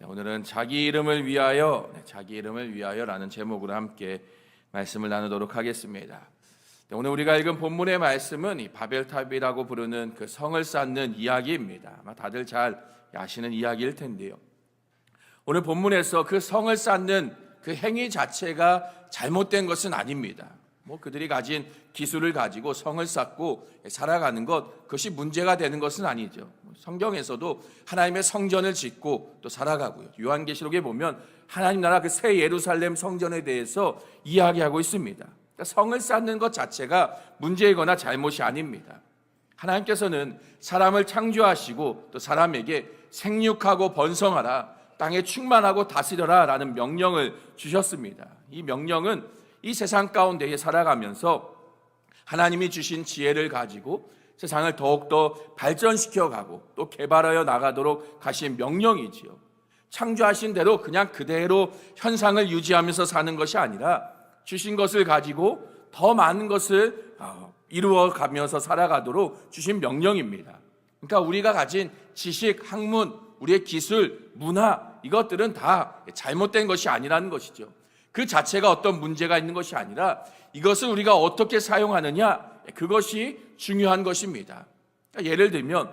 오늘은 자기 이름을 위하여라는 제목으로 함께 말씀을 나누도록 하겠습니다. 오늘 우리가 읽은 본문의 말씀은 이 바벨탑이라고 부르는 그 성을 쌓는 이야기입니다. 아마 다들 잘 아시는 이야기일 텐데요. 오늘 본문에서 그 성을 쌓는 그 행위 자체가 잘못된 것은 아닙니다. 그들이 가진 기술을 가지고 성을 쌓고 살아가는 것, 그것이 문제가 되는 것은 아니죠. 성경에서도 하나님의 성전을 짓고 또 살아가고요. 요한계시록에 보면 하나님 나라 그 새 예루살렘 성전에 대해서 이야기하고 있습니다. 그러니까 성을 쌓는 것 자체가 문제이거나 잘못이 아닙니다. 하나님께서는 사람을 창조하시고 또 사람에게 생육하고 번성하라, 땅에 충만하고 다스려라 라는 명령을 주셨습니다. 이 명령은 이 세상 가운데에 살아가면서 하나님이 주신 지혜를 가지고 세상을 더욱더 발전시켜가고 또 개발하여 나가도록 하신 명령이지요. 창조하신 대로 그냥 그대로 현상을 유지하면서 사는 것이 아니라 주신 것을 가지고 더 많은 것을 이루어가면서 살아가도록 주신 명령입니다. 그러니까 우리가 가진 지식, 학문, 우리의 기술, 문화, 이것들은 다 잘못된 것이 아니라는 것이죠. 그 자체가 어떤 문제가 있는 것이 아니라 이것을 우리가 어떻게 사용하느냐, 그것이 중요한 것입니다. 그러니까 예를 들면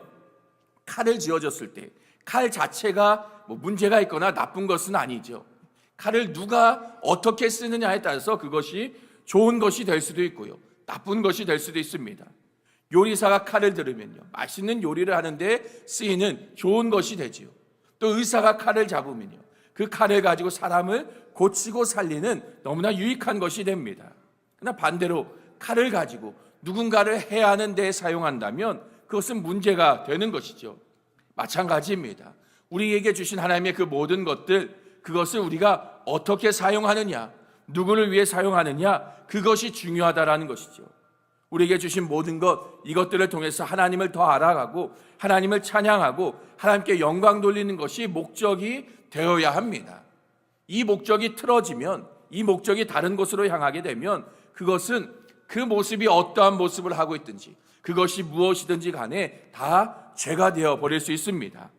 칼을 쥐어줬을 때 칼 자체가 문제가 있거나 나쁜 것은 아니죠. 칼을 누가 어떻게 쓰느냐에 따라서 그것이 좋은 것이 될 수도 있고요, 나쁜 것이 될 수도 있습니다. 요리사가 칼을 들으면요, 맛있는 요리를 하는데 쓰이는 좋은 것이 되지요. 또 의사가 칼을 잡으면요, 그 칼을 가지고 사람을 고치고 살리는 너무나 유익한 것이 됩니다. 그러나 반대로 칼을 가지고 누군가를 해하는 데 사용한다면 그것은 문제가 되는 것이죠. 마찬가지입니다. 우리에게 주신 하나님의 그 모든 것들, 그것을 우리가 어떻게 사용하느냐, 누구를 위해 사용하느냐, 그것이 중요하다라는 것이죠. 우리에게 주신 모든 것, 이것들을 통해서 하나님을 더 알아가고 하나님을 찬양하고 하나님께 영광 돌리는 것이 목적이 되어야 합니다. 이 목적이 틀어지면, 이 목적이 다른 곳으로 향하게 되면 그것은 그 모습이 어떠한 모습을 하고 있든지 그것이 무엇이든지 간에 다 죄가 되어 버릴 수 있습니다.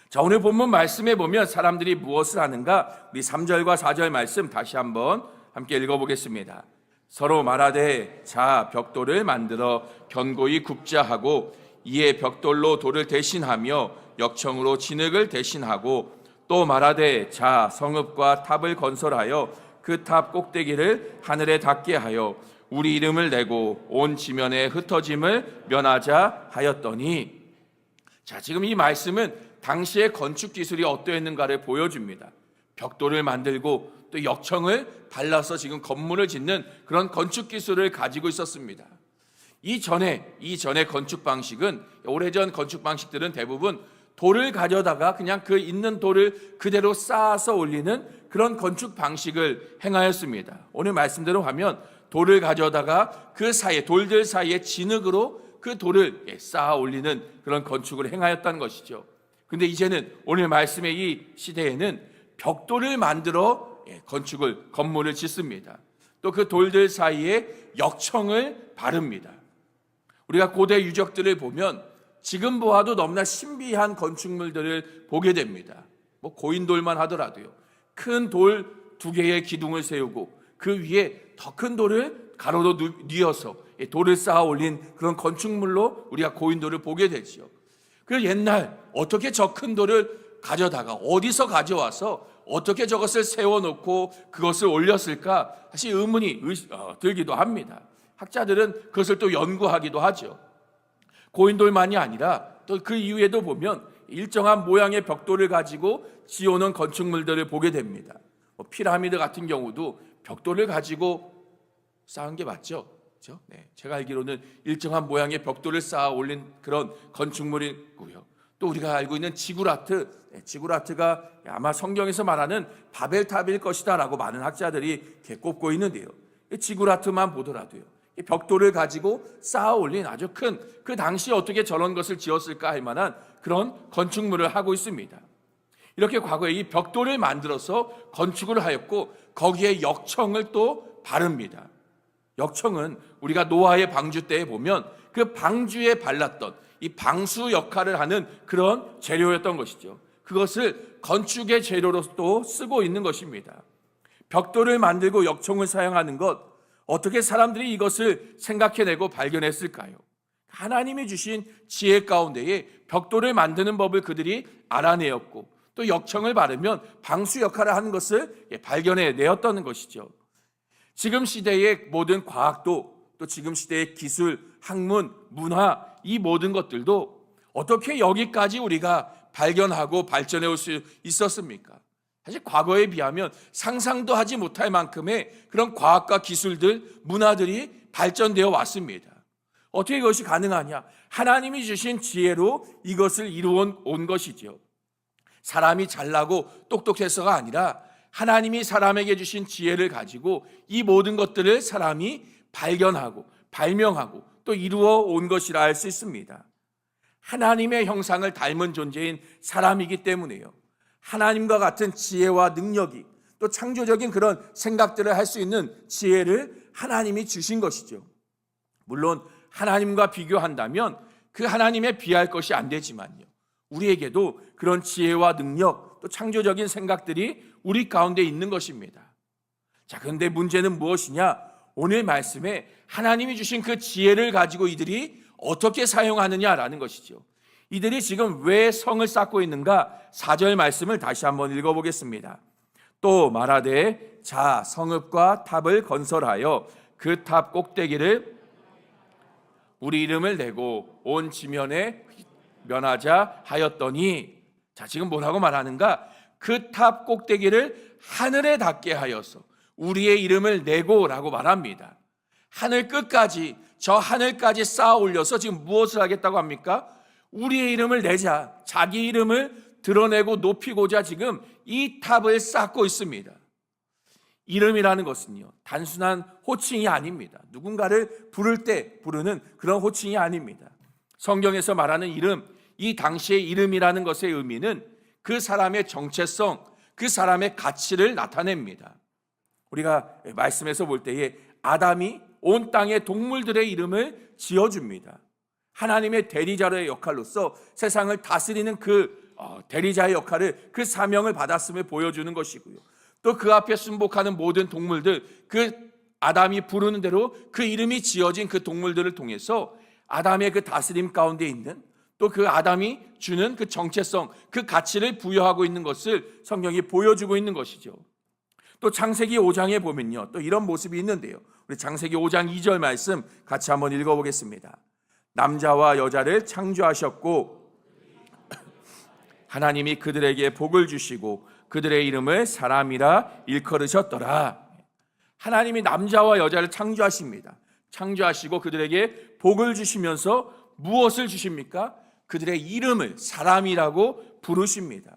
자, 오늘 본문 말씀에 보면 사람들이 무엇을 하는가, 우리 3절과 4절 말씀 다시 한번 함께 읽어보겠습니다. 서로 말하되 자 벽돌을 만들어 견고히 굽자 하고 이에 벽돌로 돌을 대신하며 역청으로 진흙을 대신하고 또 말하되 자 성읍과 탑을 건설하여 그 탑 꼭대기를 하늘에 닿게 하여 우리 이름을 내고 온 지면에 흩어짐을 면하자 하였더니, 자, 지금 이 말씀은 당시의 건축 기술이 어떠했는가를 보여줍니다. 벽돌을 만들고 또 역청을 발라서 지금 건물을 짓는 그런 건축 기술을 가지고 있었습니다. 이전에 건축 방식은, 오래전 건축 방식들은 대부분 돌을 가져다가 그냥 그 있는 돌을 그대로 쌓아서 올리는 그런 건축 방식을 행하였습니다. 오늘 말씀대로 하면 돌을 가져다가 그 사이에, 돌들 사이에 진흙으로 그 돌을 쌓아 올리는 그런 건축을 행하였다는 것이죠. 근데 이제는 오늘 말씀의 이 시대에는 벽돌을 만들어 건물을 짓습니다. 또 그 돌들 사이에 역청을 바릅니다. 우리가 고대 유적들을 보면 지금 보아도 너무나 신비한 건축물들을 보게 됩니다. 고인돌만 하더라도요, 큰 돌 2개의 기둥을 세우고 그 위에 더 큰 돌을 가로로 뉘어서 돌을 쌓아 올린 그런 건축물로 우리가 고인돌을 보게 되죠. 그 옛날 어떻게 저 큰 돌을 가져다가 어디서 가져와서 어떻게 저것을 세워놓고 그것을 올렸을까, 사실 의문이 들기도 합니다. 학자들은 그것을 또 연구하기도 하죠. 고인돌만이 아니라 또 그 이후에도 보면 일정한 모양의 벽돌을 가지고 지어놓은 건축물들을 보게 됩니다. 피라미드 같은 경우도 벽돌을 가지고 쌓은 게 맞죠? 그렇죠? 네, 제가 알기로는 일정한 모양의 벽돌을 쌓아 올린 그런 건축물이고요. 또 우리가 알고 있는 지구라트가 아마 성경에서 말하는 바벨탑일 것이다 라고 많은 학자들이 꼽고 있는데요. 지구라트만 보더라도요, 벽돌을 가지고 쌓아 올린 아주 큰, 그 당시에 어떻게 저런 것을 지었을까 할 만한 그런 건축물을 하고 있습니다. 이렇게 과거에 이 벽돌을 만들어서 건축을 하였고 거기에 역청을 또 바릅니다. 역청은 우리가 노아의 방주 때에 보면 그 방주에 발랐던 이 방수 역할을 하는 그런 재료였던 것이죠. 그것을 건축의 재료로 또 쓰고 있는 것입니다. 벽돌을 만들고 역청을 사용하는 것, 어떻게 사람들이 이것을 생각해내고 발견했을까요? 하나님이 주신 지혜 가운데에 벽돌을 만드는 법을 그들이 알아내었고, 또 역청을 바르면 방수 역할을 하는 것을 발견해내었다는 것이죠. 지금 시대의 모든 과학도, 또 지금 시대의 기술, 학문, 문화, 이 모든 것들도 어떻게 여기까지 우리가 발견하고 발전해 올 수 있었습니까? 사실 과거에 비하면 상상도 하지 못할 만큼의 그런 과학과 기술들, 문화들이 발전되어 왔습니다. 어떻게 이것이 가능하냐? 하나님이 주신 지혜로 이것을 이루어 온 것이죠. 사람이 잘나고 똑똑해서가 아니라 하나님이 사람에게 주신 지혜를 가지고 이 모든 것들을 사람이 발견하고 발명하고 또 이루어 온 것이라 할 수 있습니다. 하나님의 형상을 닮은 존재인 사람이기 때문에요. 하나님과 같은 지혜와 능력이, 또 창조적인 그런 생각들을 할 수 있는 지혜를 하나님이 주신 것이죠. 물론 하나님과 비교한다면 그 하나님에 비할 것이 안 되지만요, 우리에게도 그런 지혜와 능력, 또 창조적인 생각들이 우리 가운데 있는 것입니다. 자, 그런데 문제는 무엇이냐? 오늘 말씀에 하나님이 주신 그 지혜를 가지고 이들이 어떻게 사용하느냐라는 것이죠. 이들이 지금 왜 성을 쌓고 있는가? 4절 말씀을 다시 한번 읽어보겠습니다. 또 말하되 자 성읍과 탑을 건설하여 그 탑 꼭대기를 우리 이름을 내고 온 지면에 면하자 하였더니, 자 지금 뭐라고 말하는가? 그 탑 꼭대기를 하늘에 닿게 하여서 우리의 이름을 내고라고 말합니다. 하늘 끝까지, 저 하늘까지 쌓아 올려서 지금 무엇을 하겠다고 합니까? 우리의 이름을 내자, 자기 이름을 드러내고 높이고자 지금 이 탑을 쌓고 있습니다. 이름이라는 것은요, 단순한 호칭이 아닙니다. 누군가를 부를 때 부르는 그런 호칭이 아닙니다. 성경에서 말하는 이름, 이 당시의 이름이라는 것의 의미는 그 사람의 정체성, 그 사람의 가치를 나타냅니다. 우리가 말씀에서 볼 때에 아담이 온 땅의 동물들의 이름을 지어줍니다. 하나님의 대리자의 역할로서 세상을 다스리는 그 대리자의 역할을, 그 사명을 받았음을 보여주는 것이고요. 또 그 앞에 순복하는 모든 동물들, 그 아담이 부르는 대로 그 이름이 지어진 그 동물들을 통해서 아담의 그 다스림 가운데 있는, 또 그 아담이 주는 그 정체성, 그 가치를 부여하고 있는 것을 성경이 보여주고 있는 것이죠. 또 창세기 5장에 보면요, 또 이런 모습이 있는데요. 우리 창세기 5장 2절 말씀 같이 한번 읽어보겠습니다. 남자와 여자를 창조하셨고 하나님이 그들에게 복을 주시고 그들의 이름을 사람이라 일컬으셨더라. 하나님이 남자와 여자를 창조하십니다. 창조하시고 그들에게 복을 주시면서 무엇을 주십니까? 그들의 이름을 사람이라고 부르십니다.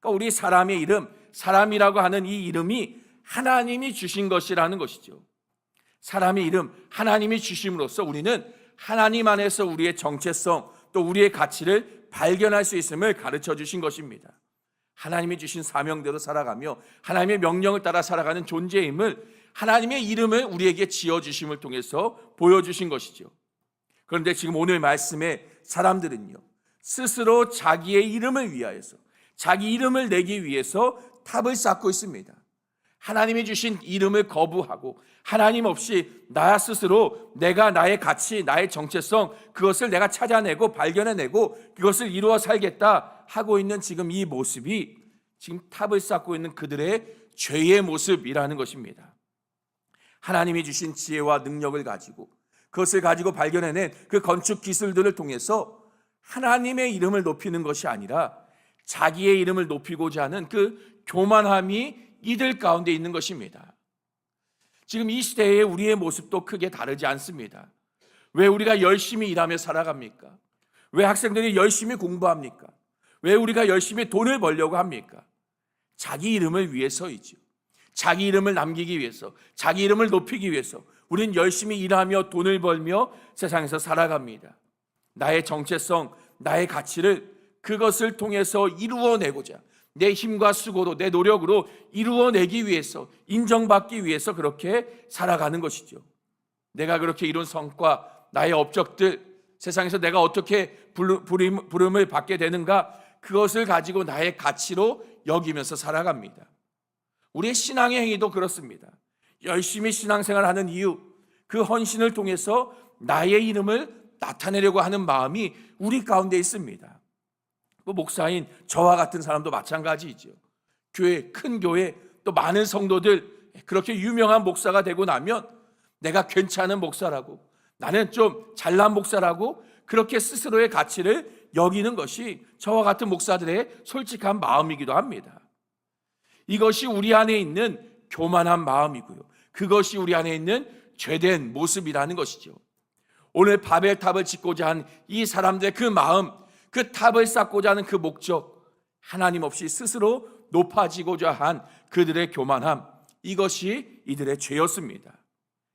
그러니까 우리 사람의 이름, 사람이라고 하는 이 이름이 하나님이 주신 것이라는 것이죠. 사람의 이름, 하나님이 주심으로써 우리는 하나님 안에서 우리의 정체성, 또 우리의 가치를 발견할 수 있음을 가르쳐 주신 것입니다. 하나님이 주신 사명대로 살아가며 하나님의 명령을 따라 살아가는 존재임을, 하나님의 이름을 우리에게 지어주심을 통해서 보여주신 것이죠. 그런데 지금 오늘 말씀에 사람들은요, 스스로 자기의 이름을 위하여서, 자기 이름을 내기 위해서 탑을 쌓고 있습니다. 하나님이 주신 이름을 거부하고 하나님 없이 나 스스로 내가 나의 가치, 나의 정체성, 그것을 내가 찾아내고 발견해내고 그것을 이루어 살겠다 하고 있는 지금 이 모습이 지금 탑을 쌓고 있는 그들의 죄의 모습이라는 것입니다. 하나님이 주신 지혜와 능력을 가지고 그것을 가지고 발견해낸 그 건축 기술들을 통해서 하나님의 이름을 높이는 것이 아니라 자기의 이름을 높이고자 하는 그 교만함이 이들 가운데 있는 것입니다. 지금 이 시대에 우리의 모습도 크게 다르지 않습니다. 왜 우리가 열심히 일하며 살아갑니까? 왜 학생들이 열심히 공부합니까? 왜 우리가 열심히 돈을 벌려고 합니까? 자기 이름을 위해서이죠. 자기 이름을 남기기 위해서, 자기 이름을 높이기 위해서 우리는 열심히 일하며 돈을 벌며 세상에서 살아갑니다. 나의 정체성, 나의 가치를 그것을 통해서 이루어내고자, 내 힘과 수고로, 내 노력으로 이루어내기 위해서, 인정받기 위해서 그렇게 살아가는 것이죠. 내가 그렇게 이룬 성과, 나의 업적들, 세상에서 내가 어떻게 부름을 받게 되는가, 그것을 가지고 나의 가치로 여기면서 살아갑니다. 우리의 신앙의 행위도 그렇습니다. 열심히 신앙생활하는 이유, 그 헌신을 통해서 나의 이름을 나타내려고 하는 마음이 우리 가운데 있습니다. 목사인 저와 같은 사람도 마찬가지이죠. 큰 교회, 또 많은 성도들, 그렇게 유명한 목사가 되고 나면 내가 괜찮은 목사라고, 나는 좀 잘난 목사라고 그렇게 스스로의 가치를 여기는 것이 저와 같은 목사들의 솔직한 마음이기도 합니다. 이것이 우리 안에 있는 교만한 마음이고요, 그것이 우리 안에 있는 죄된 모습이라는 것이죠. 오늘 바벨탑을 짓고자 한 이 사람들의 그 마음, 그 탑을 쌓고자 하는 그 목적, 하나님 없이 스스로 높아지고자 한 그들의 교만함, 이것이 이들의 죄였습니다.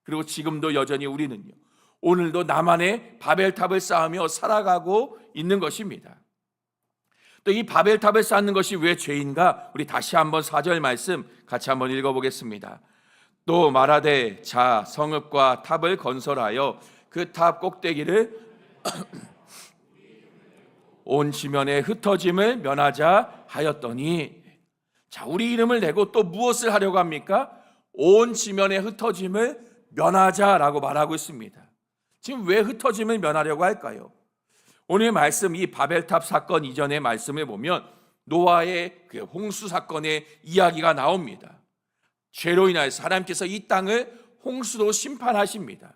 그리고 지금도 여전히 우리는요, 오늘도 나만의 바벨탑을 쌓으며 살아가고 있는 것입니다. 또 이 바벨탑을 쌓는 것이 왜 죄인가? 우리 다시 한번 4절 말씀 같이 한번 읽어보겠습니다. 또 말하되 자 성읍과 탑을 건설하여 그 탑 꼭대기를 온 지면에 흩어짐을 면하자 하였더니, 자, 우리 이름을 내고 또 무엇을 하려고 합니까? 온 지면에 흩어짐을 면하자라고 말하고 있습니다. 지금 왜 흩어짐을 면하려고 할까요? 오늘 말씀, 이 바벨탑 사건 이전의 말씀을 보면 노아의 그 홍수 사건의 이야기가 나옵니다. 죄로 인하여서 하나님께서 이 땅을 홍수로 심판하십니다.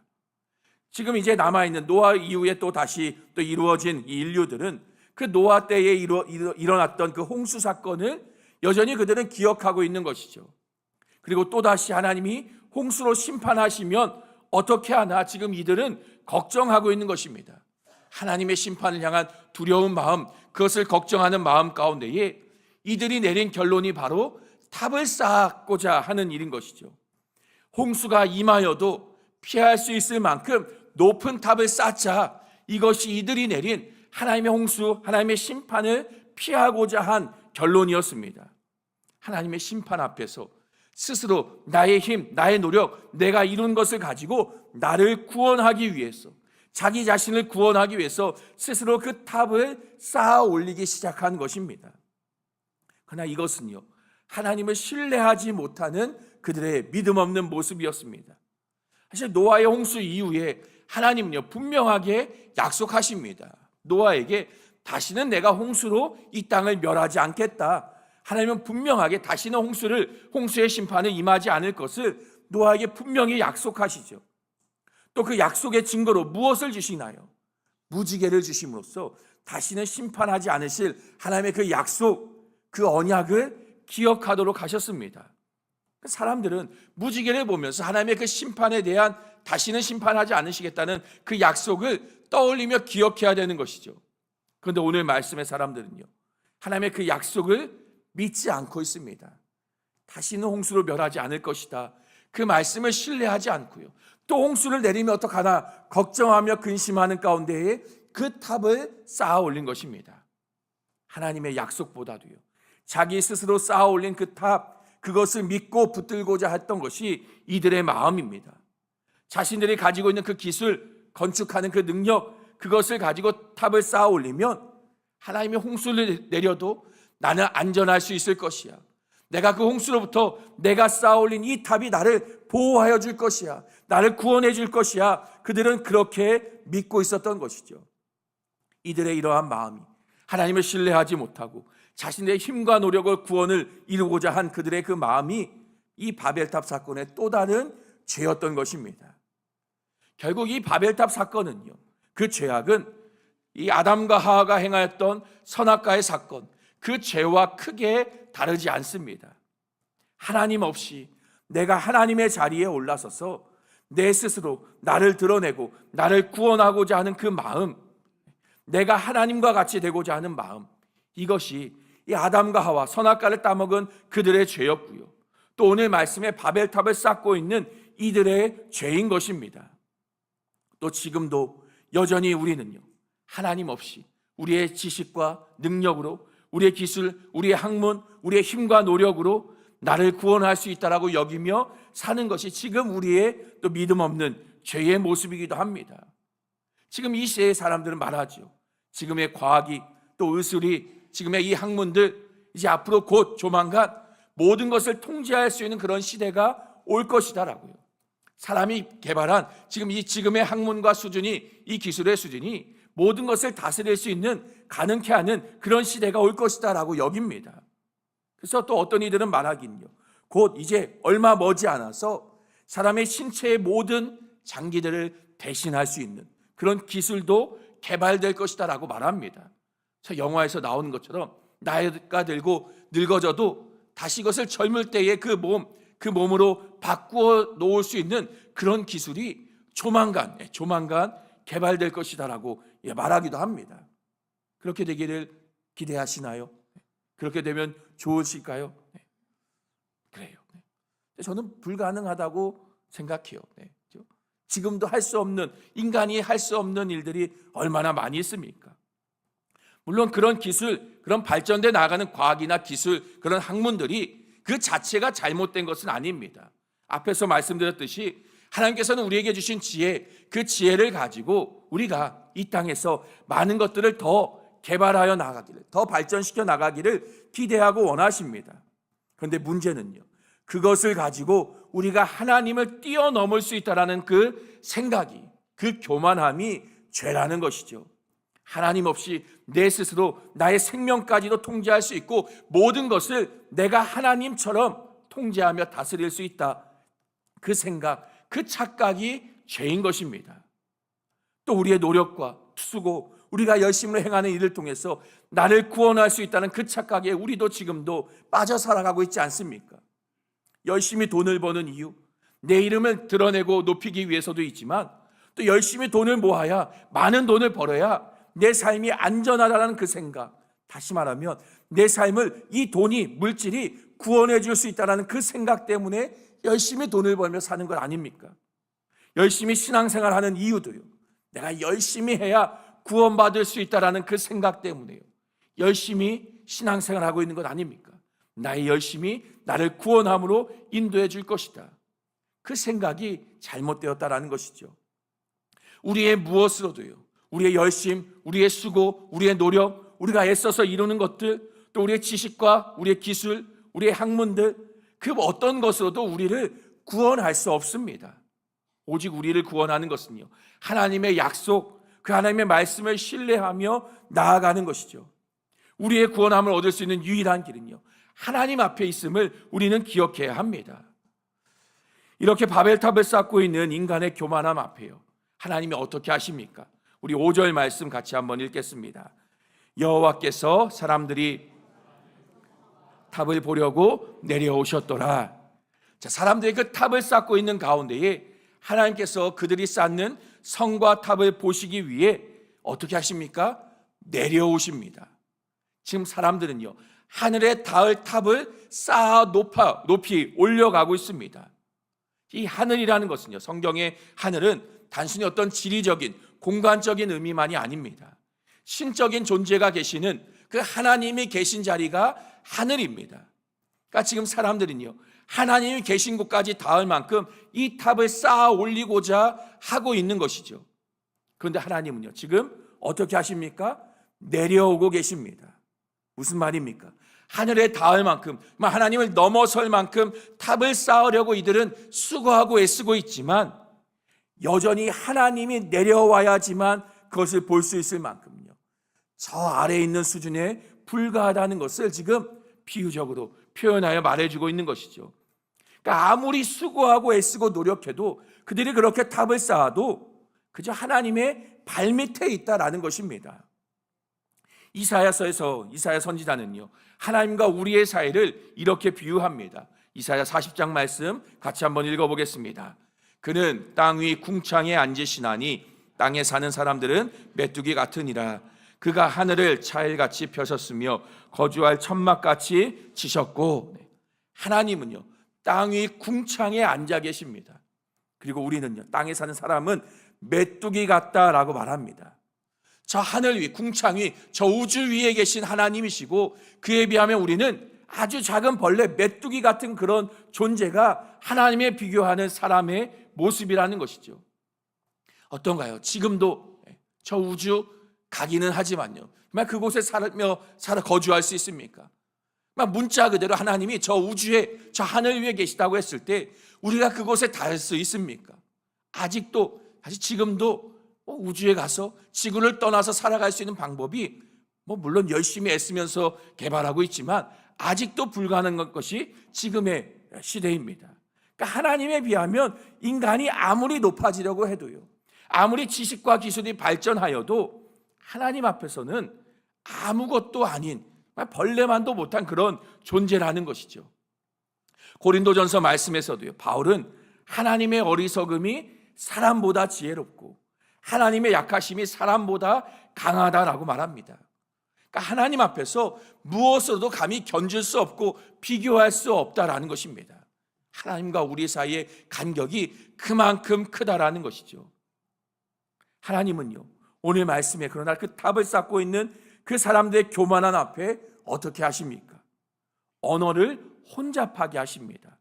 지금 이제 남아있는 노아 이후에 또 다시 또 이루어진 이 인류들은 그 노아 때에 일어났던 그 홍수 사건을 여전히 그들은 기억하고 있는 것이죠. 그리고 또다시 하나님이 홍수로 심판하시면 어떻게 하나 지금 이들은 걱정하고 있는 것입니다. 하나님의 심판을 향한 두려운 마음, 그것을 걱정하는 마음 가운데에 이들이 내린 결론이 바로 탑을 쌓고자 하는 일인 것이죠. 홍수가 임하여도 피할 수 있을 만큼 높은 탑을 쌓자, 이것이 이들이 내린 하나님의 홍수, 하나님의 심판을 피하고자 한 결론이었습니다. 하나님의 심판 앞에서 스스로 나의 힘, 나의 노력, 내가 이룬 것을 가지고 나를 구원하기 위해서, 자기 자신을 구원하기 위해서 스스로 그 탑을 쌓아 올리기 시작한 것입니다. 그러나 이것은요, 하나님을 신뢰하지 못하는 그들의 믿음 없는 모습이었습니다. 사실 노아의 홍수 이후에 하나님은요, 분명하게 약속하십니다. 노아에게 다시는 내가 홍수로 이 땅을 멸하지 않겠다. 하나님은 분명하게 다시는 홍수의 심판에 임하지 않을 것을 노아에게 분명히 약속하시죠. 또 그 약속의 증거로 무엇을 주시나요? 무지개를 주심으로써 다시는 심판하지 않으실 하나님의 그 약속, 그 언약을 기억하도록 하셨습니다. 사람들은 무지개를 보면서 하나님의 그 심판에 대한, 다시는 심판하지 않으시겠다는 그 약속을 떠올리며 기억해야 되는 것이죠. 그런데 오늘 말씀의 사람들은요, 하나님의 그 약속을 믿지 않고 있습니다. 다시는 홍수로 멸하지 않을 것이다, 그 말씀을 신뢰하지 않고요, 또 홍수를 내리면 어떡하나 걱정하며 근심하는 가운데에 그 탑을 쌓아 올린 것입니다. 하나님의 약속보다도요, 자기 스스로 쌓아 올린 그 탑, 그것을 믿고 붙들고자 했던 것이 이들의 마음입니다. 자신들이 가지고 있는 그 기술, 건축하는 그 능력, 그것을 가지고 탑을 쌓아 올리면 하나님의 홍수를 내려도 나는 안전할 수 있을 것이야. 내가 그 홍수로부터 내가 쌓아 올린 이 탑이 나를 보호하여 줄 것이야. 나를 구원해 줄 것이야. 그들은 그렇게 믿고 있었던 것이죠. 이들의 이러한 마음이 하나님을 신뢰하지 못하고 자신의 힘과 노력을 구원을 이루고자 한 그들의 그 마음이 이 바벨탑 사건의 또 다른 죄였던 것입니다. 결국 이 바벨탑 사건은요, 그 죄악은 이 아담과 하와가 행하였던 선악과의 사건, 그 죄와 크게 다르지 않습니다. 하나님 없이 내가 하나님의 자리에 올라서서 내 스스로 나를 드러내고 나를 구원하고자 하는 그 마음, 내가 하나님과 같이 되고자 하는 마음, 이것이 이 아담과 하와 선악과를 따먹은 그들의 죄였고요, 또 오늘 말씀에 바벨탑을 쌓고 있는 이들의 죄인 것입니다. 또 지금도 여전히 우리는요, 하나님 없이 우리의 지식과 능력으로, 우리의 기술, 우리의 학문, 우리의 힘과 노력으로 나를 구원할 수 있다라고 여기며 사는 것이 지금 우리의 또 믿음 없는 죄의 모습이기도 합니다. 지금 이 시대의 사람들은 말하죠. 지금의 과학이, 또 의술이, 지금의 이 학문들, 이제 앞으로 곧 조만간 모든 것을 통제할 수 있는 그런 시대가 올 것이다라고요. 사람이 개발한 지금의 학문과 수준이, 이 기술의 수준이 모든 것을 다스릴 수 있는, 가능케 하는 그런 시대가 올 것이다라고 여깁니다. 그래서 또 어떤 이들은 말하긴요, 곧 이제 얼마 머지 않아서 사람의 신체의 모든 장기들을 대신할 수 있는 그런 기술도 개발될 것이다라고 말합니다. 영화에서 나오는 것처럼 나이가 들고 늙어져도 다시 이것을 젊을 때의 그 몸으로 바꾸어 놓을 수 있는 그런 기술이 조만간 개발될 것이다라고 말하기도 합니다. 그렇게 되기를 기대하시나요? 그렇게 되면 좋으실까요? 그래요. 저는 불가능하다고 생각해요. 지금도 할 수 없는, 인간이 할 수 없는 일들이 얼마나 많이 있습니까? 물론 그런 기술, 그런 발전돼 나가는 과학이나 기술, 그런 학문들이 그 자체가 잘못된 것은 아닙니다. 앞에서 말씀드렸듯이 하나님께서는 우리에게 주신 지혜, 그 지혜를 가지고 우리가 이 땅에서 많은 것들을 더 개발하여 나가기를, 더 발전시켜 나가기를 기대하고 원하십니다. 그런데 문제는요, 그것을 가지고 우리가 하나님을 뛰어넘을 수 있다는 그 생각이, 그 교만함이 죄라는 것이죠. 하나님 없이 내 스스로 나의 생명까지도 통제할 수 있고 모든 것을 내가 하나님처럼 통제하며 다스릴 수 있다, 그 생각, 그 착각이 죄인 것입니다. 또 우리의 노력과 수고, 우리가 열심히 행하는 일을 통해서 나를 구원할 수 있다는 그 착각에 우리도 지금도 빠져 살아가고 있지 않습니까? 열심히 돈을 버는 이유, 내 이름을 드러내고 높이기 위해서도 있지만, 또 열심히 돈을 모아야, 많은 돈을 벌어야 내 삶이 안전하다는 그 생각, 다시 말하면 내 삶을 이 돈이, 물질이 구원해 줄 수 있다는 그 생각 때문에 열심히 돈을 벌며 사는 것 아닙니까? 열심히 신앙생활하는 이유도요, 내가 열심히 해야 구원받을 수 있다는 그 생각 때문에요, 열심히 신앙생활하고 있는 것 아닙니까? 나의 열심이 나를 구원함으로 인도해 줄 것이다, 그 생각이 잘못되었다라는 것이죠. 우리의 무엇으로도요, 우리의 열심, 우리의 수고, 우리의 노력, 우리가 애써서 이루는 것들, 또 우리의 지식과 우리의 기술, 우리의 학문들, 그 어떤 것으로도 우리를 구원할 수 없습니다. 오직 우리를 구원하는 것은요, 하나님의 약속, 그 하나님의 말씀을 신뢰하며 나아가는 것이죠. 우리의 구원함을 얻을 수 있는 유일한 길은요, 하나님 앞에 있음을 우리는 기억해야 합니다. 이렇게 바벨탑을 쌓고 있는 인간의 교만함 앞에요, 하나님이 어떻게 하십니까? 우리 5절 말씀 같이 한번 읽겠습니다. 여호와께서 사람들이 탑을 보려고 내려오셨더라. 자, 사람들이 그 탑을 쌓고 있는 가운데에 하나님께서 그들이 쌓는 성과 탑을 보시기 위해 어떻게 하십니까? 내려오십니다. 지금 사람들은요, 하늘에 닿을 탑을 쌓아 높이 올려가고 있습니다. 이 하늘이라는 것은요, 성경의 하늘은 단순히 어떤 지리적인, 공간적인 의미만이 아닙니다. 신적인 존재가 계시는 그 하나님이 계신 자리가 하늘입니다. 그러니까 지금 사람들은요, 하나님이 계신 곳까지 닿을 만큼 이 탑을 쌓아 올리고자 하고 있는 것이죠. 그런데 하나님은요, 지금 어떻게 하십니까? 내려오고 계십니다. 무슨 말입니까? 하늘에 닿을 만큼, 하나님을 넘어설 만큼 탑을 쌓으려고 이들은 수고하고 애쓰고 있지만, 여전히 하나님이 내려와야지만 그것을 볼 수 있을 만큼요, 저 아래에 있는 수준에 불과하다는 것을 지금 비유적으로 표현하여 말해주고 있는 것이죠. 그러니까 아무리 수고하고 애쓰고 노력해도, 그들이 그렇게 탑을 쌓아도 그저 하나님의 발밑에 있다라는 것입니다. 이사야서에서 이사야 선지자는요, 하나님과 우리의 사이를 이렇게 비유합니다. 이사야 40장 말씀 같이 한번 읽어보겠습니다. 그는 땅 위 궁창에 앉으시나니 땅에 사는 사람들은 메뚜기 같으니라. 그가 하늘을 차일같이 펴셨으며 거주할 천막같이 치셨고, 하나님은요, 땅 위 궁창에 앉아 계십니다. 그리고 우리는요, 땅에 사는 사람은 메뚜기 같다라고 말합니다. 저 하늘 위, 궁창 위, 저 우주 위에 계신 하나님이시고, 그에 비하면 우리는 아주 작은 벌레, 메뚜기 같은 그런 존재가 하나님에 비교하는 사람의 모습이라는 것이죠. 어떤가요? 지금도 저 우주 가기는 하지만요, 그곳에 살아 거주할 수 있습니까? 문자 그대로 하나님이 저 우주에, 저 하늘 위에 계시다고 했을 때 우리가 그곳에 닿을 수 있습니까? 아직도, 사실 지금도 우주에 가서 지구를 떠나서 살아갈 수 있는 방법이 물론 열심히 애쓰면서 개발하고 있지만 아직도 불가능한 것이 지금의 시대입니다. 그러니까 하나님에 비하면 인간이 아무리 높아지려고 해도요, 아무리 지식과 기술이 발전하여도 하나님 앞에서는 아무것도 아닌, 벌레만도 못한 그런 존재라는 것이죠. 고린도전서 말씀에서도요, 바울은 하나님의 어리석음이 사람보다 지혜롭고 하나님의 약하심이 사람보다 강하다라고 말합니다. 그러니까 하나님 앞에서 무엇으로도 감히 견줄 수 없고 비교할 수 없다라는 것입니다. 하나님과 우리 사이의 간격이 그만큼 크다라는 것이죠. 하나님은요, 오늘 말씀에 그러나 그 탑을 쌓고 있는 그 사람들의 교만한 앞에 어떻게 하십니까? 언어를 혼잡하게 하십니다.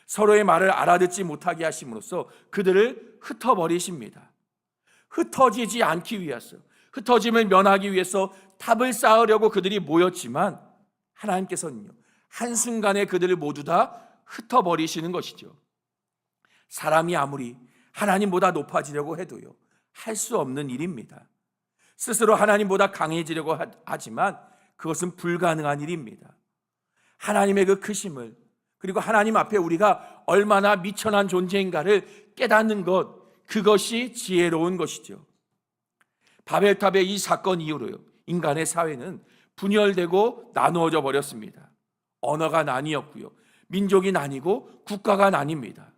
서로의 말을 알아듣지 못하게 하심으로써 그들을 흩어버리십니다. 흩어지지 않기 위해서, 흩어짐을 면하기 위해서 탑을 쌓으려고 그들이 모였지만 하나님께서는요, 한순간에 그들을 모두 다 흩어버리시는 것이죠. 사람이 아무리 하나님보다 높아지려고 해도요, 할 수 없는 일입니다. 스스로 하나님보다 강해지려고 하지만 그것은 불가능한 일입니다. 하나님의 그 크심을, 그리고 하나님 앞에 우리가 얼마나 미천한 존재인가를 깨닫는 것, 그것이 지혜로운 것이죠. 바벨탑의 이 사건 이후로요, 인간의 사회는 분열되고 나누어져 버렸습니다. 언어가 나뉘었고요, 민족이 나뉘고 국가가 나뉩니다.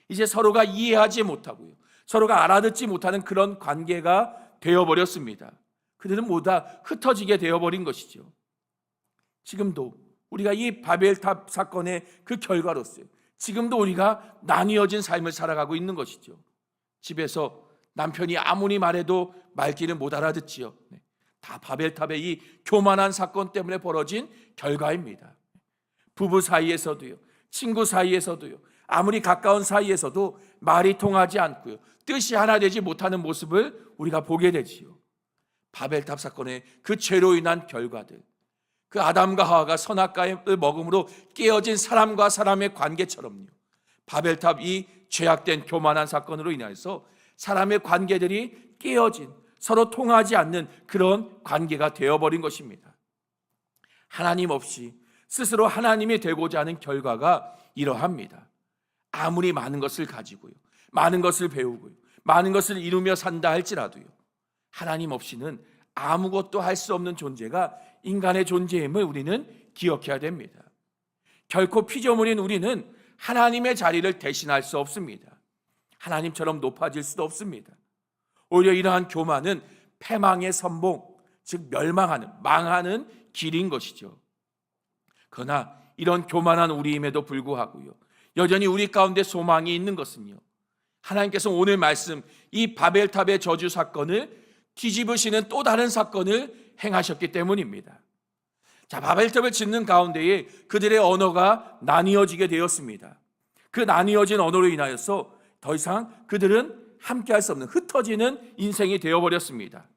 이제 서로가 이해하지 못하고요, 서로가 알아듣지 못하는 그런 관계가 되어버렸습니다. 그들은 모두 다 흩어지게 되어버린 것이죠. 지금도 우리가 이 바벨탑 사건의 그 결과로서 지금도 우리가 나뉘어진 삶을 살아가고 있는 것이죠. 집에서 남편이 아무리 말해도 말귀를 못 알아듣지요. 다 바벨탑의 이 교만한 사건 때문에 벌어진 결과입니다. 부부 사이에서도요, 친구 사이에서도요, 아무리 가까운 사이에서도 말이 통하지 않고요, 뜻이 하나 되지 못하는 모습을 우리가 보게 되지요. 바벨탑 사건의 그 죄로 인한 결과들, 그 아담과 하와가 선악과를 먹음으로 깨어진 사람과 사람의 관계처럼요, 바벨탑 이 죄악된 교만한 사건으로 인해서 사람의 관계들이 깨어진, 서로 통하지 않는 그런 관계가 되어버린 것입니다. 하나님 없이 스스로 하나님이 되고자 하는 결과가 이러합니다. 아무리 많은 것을 가지고요, 많은 것을 배우고요, 많은 것을 이루며 산다 할지라도요, 하나님 없이는 아무것도 할 수 없는 존재가 인간의 존재임을 우리는 기억해야 됩니다. 결코 피조물인 우리는 하나님의 자리를 대신할 수 없습니다. 하나님처럼 높아질 수도 없습니다. 오히려 이러한 교만은 패망의 선봉, 즉 멸망하는, 망하는 길인 것이죠. 그러나 이런 교만한 우리임에도 불구하고요, 여전히 우리 가운데 소망이 있는 것은요, 하나님께서 오늘 말씀 이 바벨탑의 저주 사건을 뒤집으시는 또 다른 사건을 행하셨기 때문입니다. 자, 바벨탑을 짓는 가운데에 그들의 언어가 나뉘어지게 되었습니다. 그 나뉘어진 언어로 인하여서 더 이상 그들은 함께할 수 없는 흩어지는 인생이 되어버렸습니다.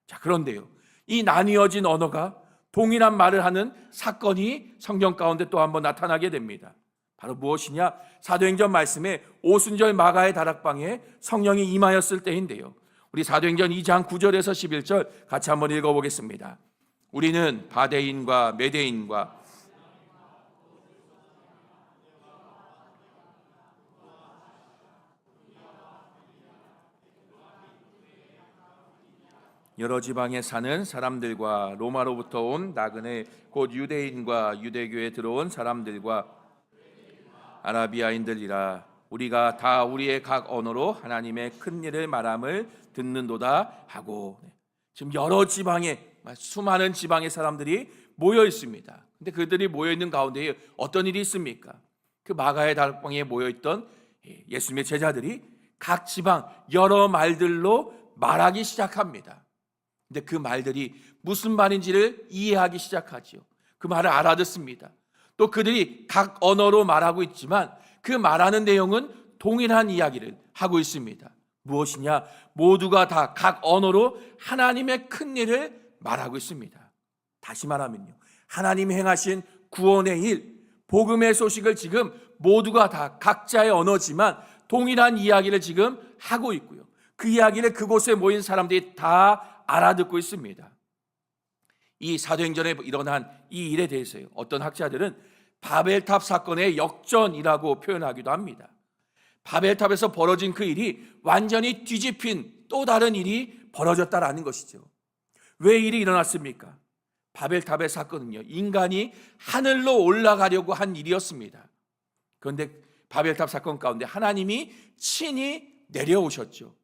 자, 그런데요, 이 나뉘어진 언어가 동일한 말을 하는 사건이 성경 가운데 또 한번 나타나게 됩니다. 바로 무엇이냐? 사도행전 말씀에 오순절 마가의 다락방에 성령이 임하였을 때인데요, 우리 사도행전 2장 9절에서 11절 같이 한번 읽어보겠습니다. 우리는 바데인과 메데인과 여러 지방에 사는 사람들과 로마로부터 온 나그네 곧 유대인과 유대교에 들어온 사람들과 아라비아인들이라, 우리가 다 우리의 각 언어로 하나님의 큰 일을 말함을 듣는도다 하고, 지금 여러 지방에, 수많은 지방의 사람들이 모여 있습니다. 근데 그들이 모여 있는 가운데에 어떤 일이 있습니까? 그 마가의 다락방에 모여 있던 예수님의 제자들이 각 지방 여러 말들로 말하기 시작합니다. 근데 그 말들이 무슨 말인지를 이해하기 시작하지요. 그 말을 알아듣습니다. 또 그들이 각 언어로 말하고 있지만 그 말하는 내용은 동일한 이야기를 하고 있습니다. 무엇이냐? 모두가 다 각 언어로 하나님의 큰 일을 말하고 있습니다. 다시 말하면요, 하나님이 행하신 구원의 일, 복음의 소식을 지금 모두가 다 각자의 언어지만 동일한 이야기를 지금 하고 있고요, 그 이야기를 그곳에 모인 사람들이 다 알아듣고 있습니다. 이 사도행전에 일어난 이 일에 대해서요, 어떤 학자들은 바벨탑 사건의 역전이라고 표현하기도 합니다. 바벨탑에서 벌어진 그 일이 완전히 뒤집힌 또 다른 일이 벌어졌다라는 것이죠. 왜 일이 일어났습니까? 바벨탑의 사건은요, 인간이 하늘로 올라가려고 한 일이었습니다. 그런데 바벨탑 사건 가운데 하나님이 친히 내려오셨죠.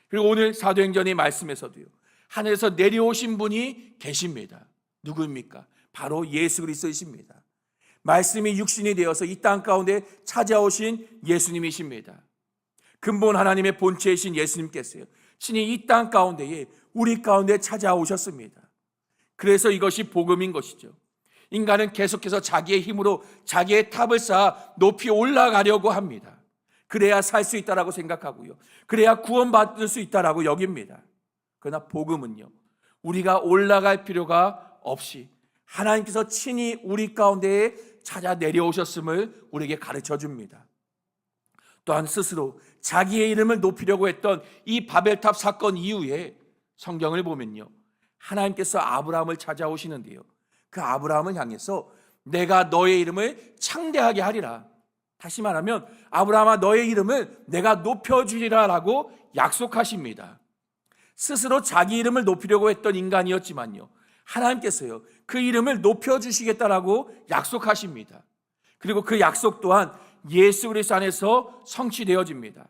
그리고 오늘 사도행전의 말씀에서도요, 하늘에서 내려오신 분이 계십니다. 누구입니까? 바로 예수 그리스도이십니다. 말씀이 육신이 되어서 이 땅 가운데 찾아오신 예수님이십니다. 근본 하나님의 본체이신 예수님께서요, 친히 이 땅 가운데에 우리 가운데 찾아오셨습니다. 그래서 이것이 복음인 것이죠. 인간은 계속해서 자기의 힘으로 자기의 탑을 쌓아 높이 올라가려고 합니다. 그래야 살 수 있다라고 생각하고요, 그래야 구원받을 수 있다라고 여깁니다. 그러나 복음은요, 우리가 올라갈 필요가 없이 하나님께서 친히 우리 가운데에 찾아 내려오셨음을 우리에게 가르쳐 줍니다. 또한 스스로 자기의 이름을 높이려고 했던 이 바벨탑 사건 이후에 성경을 보면요, 하나님께서 아브라함을 찾아오시는데요, 그 아브라함을 향해서 내가 너의 이름을 창대하게 하리라, 다시 말하면 아브라함아 너의 이름을 내가 높여주리라 라고 약속하십니다. 스스로 자기 이름을 높이려고 했던 인간이었지만요, 하나님께서요 그 이름을 높여주시겠다라고 약속하십니다. 그리고 그 약속 또한 예수 그리스도 안에서 성취되어집니다.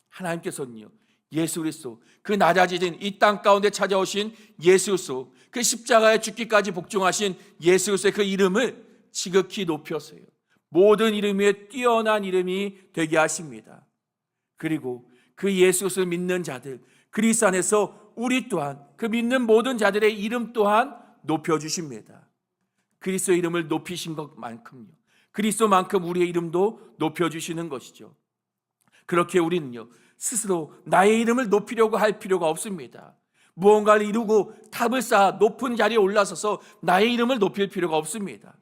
하나님께서는요, 예수 그리스도, 그 낮아지신 이 땅 가운데 찾아오신 예수 그리스도, 그 십자가에 죽기까지 복종하신 예수 그리스도의 그 이름을 지극히 높였어요. 모든 이름 위에 뛰어난 이름이 되게 하십니다. 그리고 그 예수 그리스도를 믿는 자들, 그리스도 안에서 우리 또한 그 믿는 모든 자들의 이름 또한 높여주십니다. 그리스도의 이름을 높이신 것만큼요, 그리스도만큼 우리의 이름도 높여주시는 것이죠. 그렇게 우리는요, 스스로 나의 이름을 높이려고 할 필요가 없습니다. 무언가를 이루고 탑을 쌓아 높은 자리에 올라서서 나의 이름을 높일 필요가 없습니다.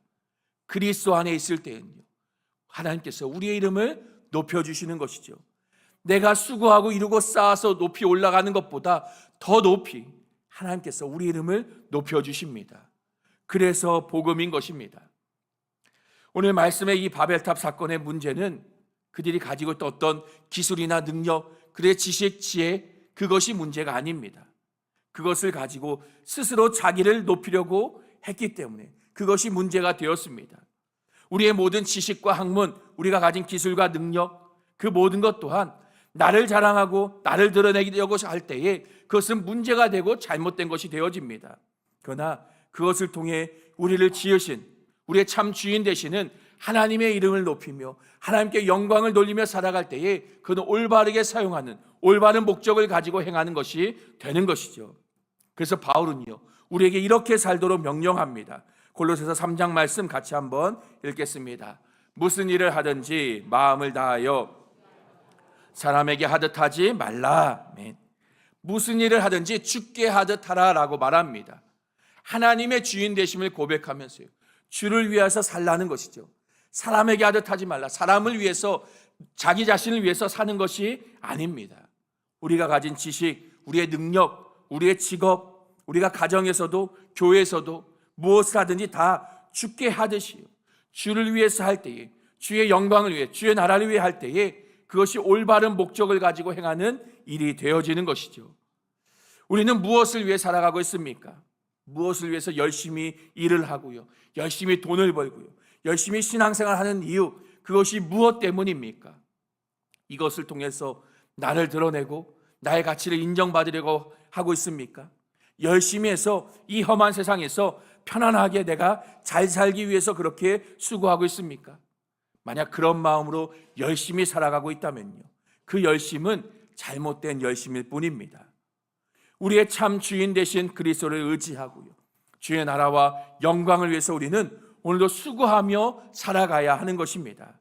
그리스도 안에 있을 때는요, 하나님께서 우리의 이름을 높여주시는 것이죠. 내가 수고하고 이루고 쌓아서 높이 올라가는 것보다 더 높이 하나님께서 우리 이름을 높여주십니다. 그래서 복음인 것입니다. 오늘 말씀의 이 바벨탑 사건의 문제는 그들이 가지고 있던 어떤 기술이나 능력, 그들의 지식, 지혜, 그것이 문제가 아닙니다. 그것을 가지고 스스로 자기를 높이려고 했기 때문에 그것이 문제가 되었습니다. 우리의 모든 지식과 학문, 우리가 가진 기술과 능력, 그 모든 것 또한 나를 자랑하고 나를 드러내려고 할 때에 그것은 문제가 되고 잘못된 것이 되어집니다. 그러나 그것을 통해 우리를 지으신, 우리의 참 주인 되시는 하나님의 이름을 높이며 하나님께 영광을 돌리며 살아갈 때에 그는 올바르게 사용하는, 올바른 목적을 가지고 행하는 것이 되는 것이죠. 그래서 바울은요, 우리에게 이렇게 살도록 명령합니다. 골로새서 3장 말씀 같이 한번 읽겠습니다. 무슨 일을 하든지 마음을 다하여 사람에게 하듯 하지 말라. 아멘. 무슨 일을 하든지 주께 하듯 하라라고 말합니다. 하나님의 주인 되심을 고백하면서요, 주를 위해서 살라는 것이죠. 사람에게 하듯 하지 말라. 사람을 위해서, 자기 자신을 위해서 사는 것이 아닙니다. 우리가 가진 지식, 우리의 능력, 우리의 직업, 우리가 가정에서도 교회에서도 무엇을 하든지 다 주께 하듯이요, 주를 위해서 할 때에, 주의 영광을 위해, 주의 나라를 위해 할 때에 그것이 올바른 목적을 가지고 행하는 일이 되어지는 것이죠. 우리는 무엇을 위해 살아가고 있습니까? 무엇을 위해서 열심히 일을 하고요, 열심히 돈을 벌고요, 열심히 신앙생활하는 이유, 그것이 무엇 때문입니까? 이것을 통해서 나를 드러내고 나의 가치를 인정받으려고 하고 있습니까? 열심히 해서 이 험한 세상에서 편안하게 내가 잘 살기 위해서 그렇게 수고하고 있습니까? 만약 그런 마음으로 열심히 살아가고 있다면요, 그 열심은 잘못된 열심일 뿐입니다. 우리의 참 주인 되신 그리스도를 의지하고요, 주의 나라와 영광을 위해서 우리는 오늘도 수고하며 살아가야 하는 것입니다.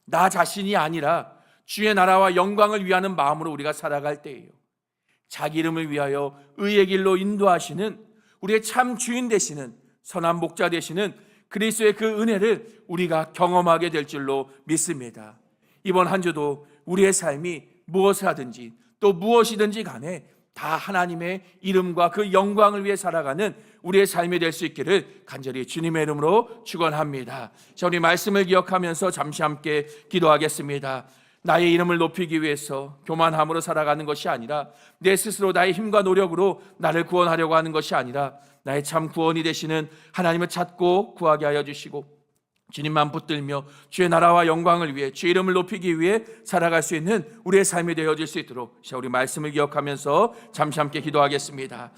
나 자신이 아니라 주의 나라와 영광을 위하는 마음으로 우리가 살아갈 때예요, 자기 이름을 위하여 의의 길로 인도하시는 우리의 참 주인 되시는 선한 목자 되시는 그리스도의 그 은혜를 우리가 경험하게 될 줄로 믿습니다. 이번 한 주도 우리의 삶이 무엇을 하든지 또 무엇이든지 간에 다 하나님의 이름과 그 영광을 위해 살아가는 우리의 삶이 될 수 있기를 간절히 주님의 이름으로 축원합니다. 자, 우리 말씀을 기억하면서 잠시 함께 기도하겠습니다. 나의 이름을 높이기 위해서 교만함으로 살아가는 것이 아니라 내 스스로 나의 힘과 노력으로 나를 구원하려고 하는 것이 아니라 나의 참 구원이 되시는 하나님을 찾고 구하게 하여 주시고 주님만 붙들며 주의 나라와 영광을 위해 주의 이름을 높이기 위해 살아갈 수 있는 우리의 삶이 되어질 수 있도록 우리 말씀을 기억하면서 잠시 함께 기도하겠습니다.